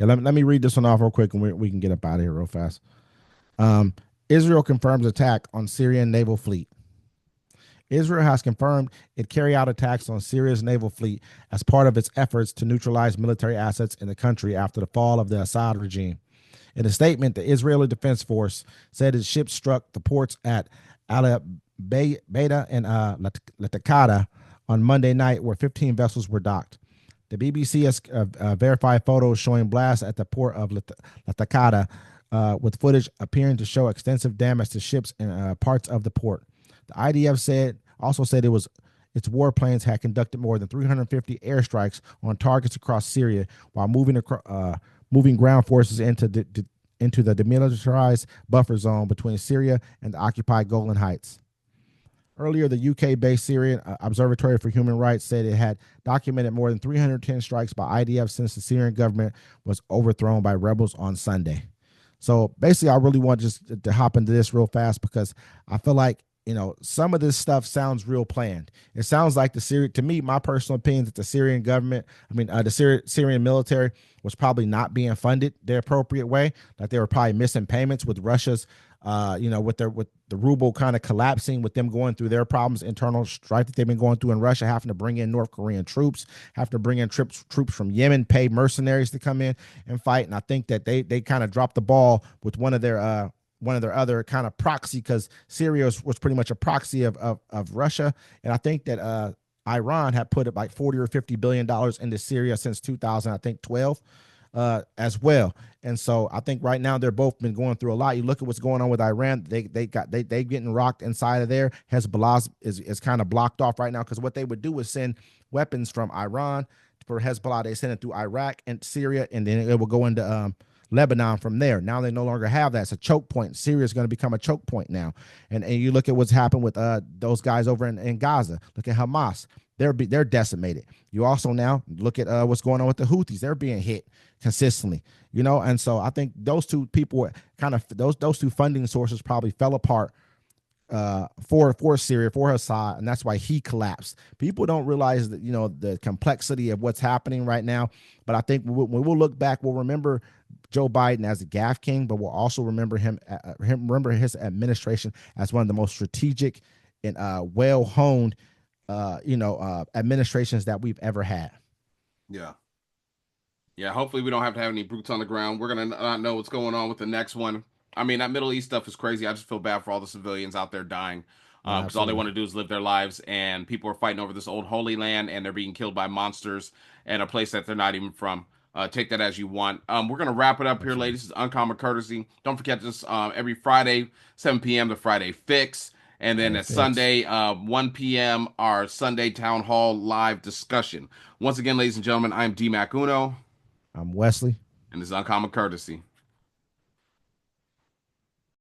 Yeah, let me read this one off real quick, and we can get up out of here real fast. Um, Israel confirms attack on Syrian naval fleet. Israel has confirmed it carried out attacks on Syria's naval fleet as part of its efforts to neutralize military assets in the country after the fall of the Assad regime. In a statement, the Israeli Defense Force said its ships struck the ports at Al-Bayda and Latakia on Monday night, where 15 vessels were docked. The BBC has verified photos showing blasts at the port of Latakia, with footage appearing to show extensive damage to ships and parts of the port. The IDF said its warplanes had conducted more than 350 airstrikes on targets across Syria while moving ground forces into the demilitarized buffer zone between Syria and the occupied Golan Heights. Earlier, the UK-based Syrian Observatory for Human Rights said it had documented more than 310 strikes by IDF since the Syrian government was overthrown by rebels on Sunday. So basically, I really want just to hop into this real fast because I feel like, some of this stuff sounds real planned. It sounds like to me, my personal opinion, that the Syrian government, the Syrian military was probably not being funded the appropriate way. That they were probably missing payments with Russia's, with the ruble kind of collapsing, with them going through their problems, internal strife that they've been going through in Russia, having to bring in North Korean troops, have to bring in troops from Yemen, pay mercenaries to come in and fight. And I think that they kind of dropped the ball with one of their other kind of proxy, because Syria was pretty much a proxy of Russia. And I think that Iran had put like 40 or $50 billion into Syria since 2012 as well. And so I think right now they're both been going through a lot. You look at what's going on with Iran; they getting rocked inside of there. Hezbollah is kind of blocked off right now, because what they would do is send weapons from Iran for Hezbollah. They send it through Iraq and Syria, and then it will go into Lebanon from there. Now they no longer have that. It's a choke point. Syria is going to become a choke point now. And you look at what's happened with those guys over in Gaza. Look at Hamas. They're decimated. You also now look at what's going on with the Houthis. They're being hit consistently, and so I think those two people kind of those two funding sources probably fell apart for Syria, for Assad, and that's why he collapsed. People don't realize that the complexity of what's happening right now. But I think when we'll look back, we'll remember Joe Biden as the Gaff King, but we'll also remember remember his administration as one of the most strategic and well honed administrations that we've ever had. Yeah. Yeah, hopefully we don't have to have any brutes on the ground. We're gonna not know what's going on with the next one. I mean, that Middle East stuff is crazy. I just feel bad for all the civilians out there dying, No, because all they absolutely. want to do is live their lives, and people are fighting over this old holy land, and they're being killed by monsters and a place that they're not even from. Take that as you want. We're gonna wrap it up here, Absolutely. ladies. This is Uncommon Courtesy. Don't forget this, every Friday, 7 p.m. the Friday Fix, and then Friday at fix. Sunday, 1 p.m. our Sunday Town Hall live discussion. Once again, ladies and gentlemen, I'm D Mac Uno, I'm Wesley. and this is Uncommon Courtesy.